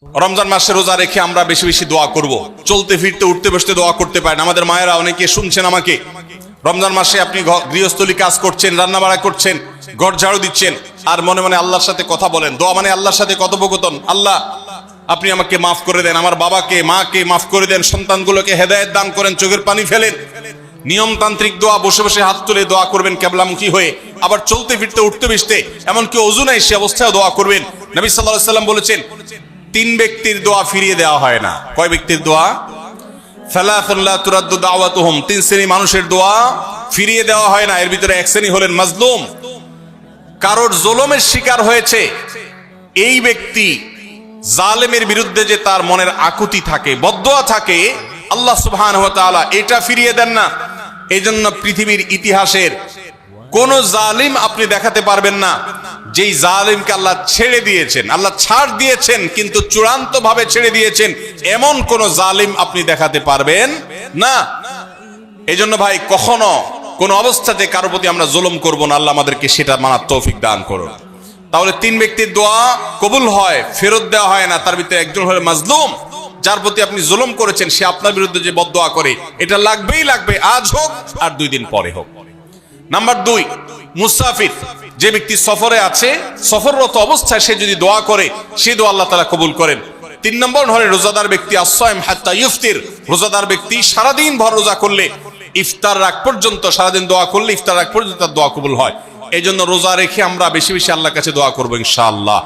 রমজান মাসে রোজা রেখে আমরা বেশি বেশি দোয়া করব। চলতে ফিরতে উঠতে বসতে দোয়া করতে পারেন। আমাদের মায়েরা অনেকে শুনছেন আমাকে, রমজান মাসে আপনি গৃহস্থলী কাজ করছেন, রান্না বাড়া করছেন, ঘর ঝাড়ু দিচ্ছেন, আর মনে মনে আল্লাহর সাথে কথা বলেন। দোয়া মানে আল্লাহর সাথে কথোপকথন। আল্লাহ আপনি আমাকে মাফ করে দেন, আমার বাবাকে মাকে মাফ করে দেন, সন্তানগুলোকে হেদায়েত দান করেন, চোখের পানি ফেলেন। নিয়মতান্ত্রিক দোয়া, বসে বসে হাত তুলে দোয়া করবেন কেবলামুখী হয়ে। আবার চলতে ফিরতে উঠতে বসতে, এমনকি ওযু নাই সে অবস্থায় দোয়া করবেন। নবী সাল্লাল্লাহু আলাইহি ওয়াসাল্লাম বলেছেন, তিন ব্যক্তির দোয়া ফিরিয়ে দেওয়া হয় না। কয় ব্যক্তির দোয়া? সালাসুন লা তুরাদ্দু দাওয়াতুহুম, তিন শ্রেণী মানুষের দোয়া ফিরিয়ে দেওয়া হয় না। এর ভিতরে এক শ্রেণী হলেন মাজলুম, কারোর জুলুমের শিকার হয়েছে। এই ব্যক্তি জালেমের বিরুদ্ধে যে তার মনের আকুতি থাকে, বদদোয়া থাকে, আল্লাহ সুবহানাহু ওয়া তাআলা এটা ফিরিয়ে দেন না। এইজন্য পৃথিবীর ইতিহাসের কোন জালিম আপনি দেখাতে পারবেন না যেই জালিমকে আল্লাহ ছেড়ে দিয়েছেন, আল্লাহ ছাড় দিয়েছেন কিন্তু চূড়ান্ত ভাবে ছেড়ে দিয়েছেন, এমন কোন জালিম আপনি দেখাতে পারবেন না। এইজন্য ভাই, কখনো কোন অবস্থাতে কারো প্রতি আমরা জুলুম করব না। আল্লাহ আমাদেরকে সেটা মানার তৌফিক দান করুন। তাহলে তিন ব্যক্তির দোয়া কবুল হয়, ফেরত দেওয়া হয় না। তার ভিতরে একজন হলো মাজলুম, যার প্রতি আপনি জুলুম করেছেন, সে আপনার বিরুদ্ধে যে বদদোয়া করে, এটা লাগবেই লাগবে, আজ হোক আর 2 দিন পরে হোক। নাম্বার 2, মুসাফির, যে ব্যক্তি সফরে আছে, সফররত অবস্থায় সে যদি দোয়া করে, সে দোয়া আল্লাহ তাআলা কবুল করেন। 3 নম্বর হলো রোজাদার ব্যক্তি, as-সাইম হাত্তা ইফতির, রোজাদার ব্যক্তি সারাদিন ভর রোজা করলে, ইফতার রাগ পর্যন্ত সারাদিন দোয়া করলে ইফতার রাগ পর্যন্ত তার দোয়া কবুল হয়। এই জন্য রোজা রেখে আমরা বেশি বেশি আল্লাহর কাছে দোয়া করবো ইনশাআল্লাহ।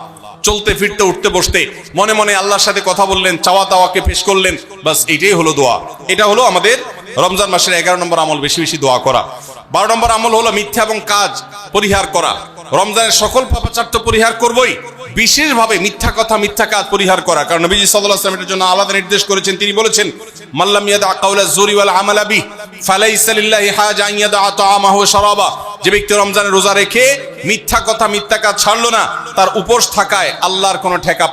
চলতে ফিরতে উঠতে বসতে মনে মনে আল্লাহর সাথে কথা বললেন, চাওয়া তাওয়াকে পেশ করলেন, বাস এটাই হলো দোয়া। এটা হলো আমাদের রমজান মাসের 11 নম্বর আমল, বেশি বেশি দোয়া করা। 12 নম্বর আমল হলো মিথ্যা এবং কাজ পরিহার করা। রমজানের সকল পাপাচার তো পরিহার করবই, বিশেষভাবে মিথ্যা কথা মিথ্যা কাজ পরিহার করা। কারণ নবীজি সাল্লাল্লাহু আলাইহি ওয়াসাল্লাম এর জন্য আলাদা নির্দেশ করেছেন। তিনি বলেছেন, মাল্লাম ইয়াদা কাওলা যুরি ওয়াল আমালা বিহি ফালাইসা লিল্লাহি হাজা আন ইয়াদা তাআমাহু ওয়া শারাবা। যে ব্যক্তি রমজানে রোজা রেখে মিথ্যা কথা মিথ্যা কাজ ছাড়লো না, তার উপোস থাকায় আল্লাহর কোনো ঠেকা